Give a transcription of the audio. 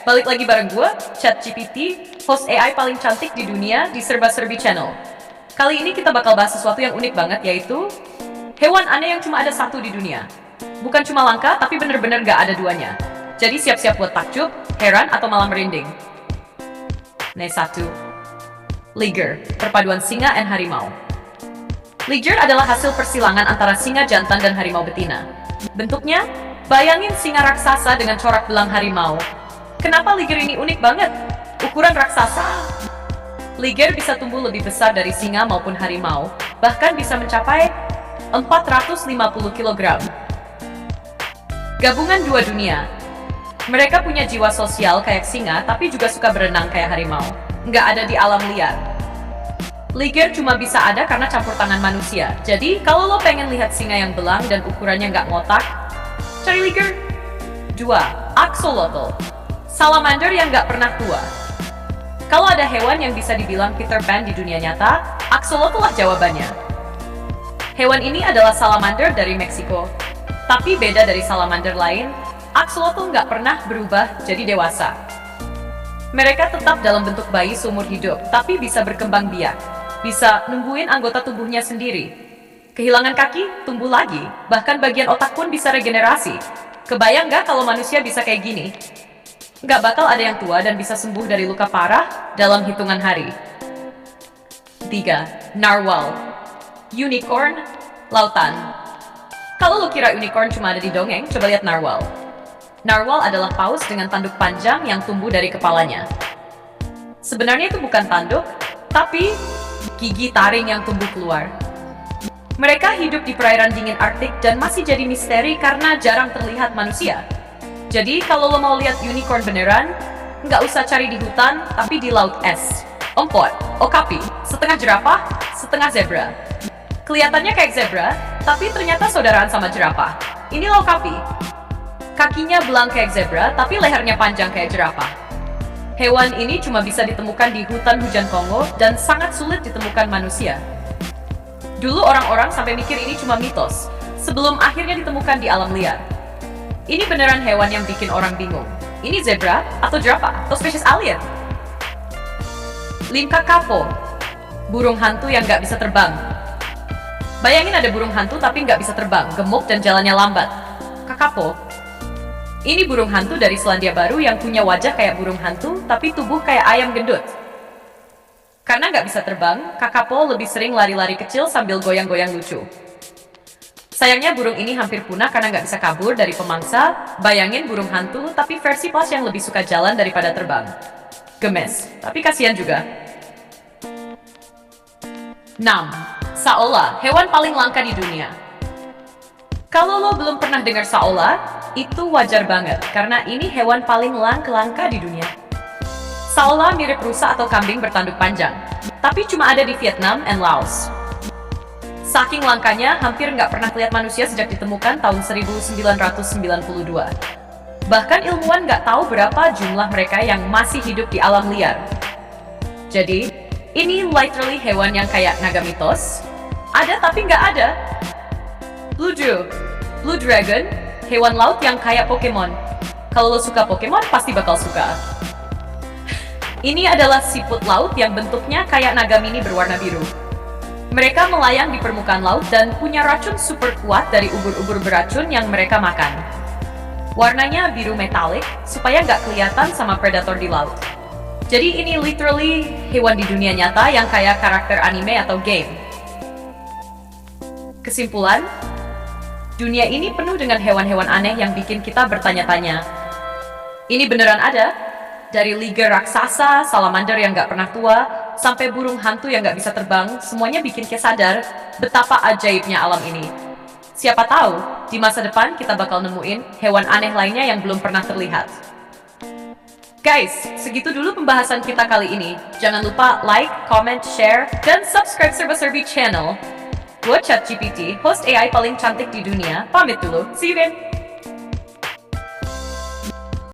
balik lagi bareng gue, ChatGPT, host AI paling cantik di dunia di Serba Serbi Channel. Kali ini kita bakal bahas sesuatu yang unik banget, yaitu hewan aneh yang cuma ada satu di dunia. Bukan cuma langka, tapi bener-bener gak ada duanya. Jadi siap-siap buat takjub, heran, atau malah merinding. Nih satu, liger, perpaduan singa dan harimau. Liger adalah hasil persilangan antara singa jantan dan harimau betina. Bentuknya, bayangin singa raksasa dengan corak belang harimau. Kenapa liger ini unik banget? Ukuran raksasa. Liger bisa tumbuh lebih besar dari singa maupun harimau, bahkan bisa mencapai 450 kg. Gabungan dua dunia. Mereka punya jiwa sosial kayak singa, tapi juga suka berenang kayak harimau. Nggak ada di alam liar. Liger cuma bisa ada karena campur tangan manusia. Jadi, kalau lo pengen lihat singa yang belang dan ukurannya nggak ngotak, cari liger. 2. Axolotl, salamander yang nggak pernah tua. Kalau ada hewan yang bisa dibilang Peter Pan di dunia nyata, axolotl lah jawabannya. Hewan ini adalah salamander dari Meksiko. Tapi beda dari salamander lain, axolotl nggak pernah berubah jadi dewasa. Mereka tetap dalam bentuk bayi seumur hidup, tapi bisa berkembang biak. Bisa nungguin anggota tubuhnya sendiri. Kehilangan kaki, tumbuh lagi. Bahkan bagian otak pun bisa regenerasi. Kebayang nggak kalau manusia bisa kayak gini? Nggak bakal ada yang tua dan bisa sembuh dari luka parah dalam hitungan hari. 3. Narwhal, unicorn, lautan. Kalau lo kira unicorn cuma ada di dongeng, coba lihat narwhal. Narwhal adalah paus dengan tanduk panjang yang tumbuh dari kepalanya. Sebenarnya itu bukan tanduk, tapi gigi taring yang tumbuh keluar. Mereka hidup di perairan dingin Arktik dan masih jadi misteri karena jarang terlihat manusia. Jadi kalau lo mau lihat unicorn beneran, nggak usah cari di hutan, tapi di laut es. Ompot, okapi, setengah jerapah, setengah zebra. Kelihatannya kayak zebra, tapi ternyata saudaraan sama jerapah. Ini okapi. Kakinya belang kayak zebra, tapi lehernya panjang kayak jerapah. Hewan ini cuma bisa ditemukan di hutan hujan Kongo dan sangat sulit ditemukan manusia. Dulu orang-orang sampai mikir ini cuma mitos, sebelum akhirnya ditemukan di alam liar. Ini beneran hewan yang bikin orang bingung. Ini zebra, atau jerapah, atau spesies alien? 5. Kakapo, burung hantu yang nggak bisa terbang. Bayangin ada burung hantu tapi nggak bisa terbang, gemuk dan jalannya lambat. Kakapo. Ini burung hantu dari Selandia Baru yang punya wajah kayak burung hantu, tapi tubuh kayak ayam gendut. Karena nggak bisa terbang, kakapo lebih sering lari-lari kecil sambil goyang-goyang lucu. Sayangnya burung ini hampir punah karena nggak bisa kabur dari pemangsa. Bayangin burung hantu, tapi versi plus yang lebih suka jalan daripada terbang. Gemes, tapi kasihan juga. 6. Saola, hewan paling langka di dunia. Kalau lo belum pernah dengar saola, itu wajar banget, karena ini hewan paling langka di dunia. Saola mirip rusa atau kambing bertanduk panjang, tapi cuma ada di Vietnam dan Laos. Saking langkanya, hampir nggak pernah lihat manusia sejak ditemukan tahun 1992. Bahkan ilmuwan nggak tahu berapa jumlah mereka yang masih hidup di alam liar. Jadi, ini literally hewan yang kayak naga mitos. Ada tapi nggak ada. Blue Dragon, hewan laut yang kayak Pokemon. Kalau lo suka Pokemon, pasti bakal suka. Ini adalah siput laut yang bentuknya kayak naga mini berwarna biru. Mereka melayang di permukaan laut dan punya racun super kuat dari ubur-ubur beracun yang mereka makan. Warnanya biru metalik supaya nggak kelihatan sama predator di laut. Jadi ini literally hewan di dunia nyata yang kayak karakter anime atau game. Kesimpulan, dunia ini penuh dengan hewan-hewan aneh yang bikin kita bertanya-tanya. Ini beneran ada? Dari liger raksasa, salamander yang nggak pernah tua, sampai burung hantu yang nggak bisa terbang, semuanya bikin kita sadar betapa ajaibnya alam ini. Siapa tahu, di masa depan kita bakal nemuin hewan aneh lainnya yang belum pernah terlihat. Guys, segitu dulu pembahasan kita kali ini. Jangan lupa like, comment, share, dan subscribe Serba Serbi Channel. Gue ChatGPT, host AI paling cantik di dunia. Pamit dulu, see you again!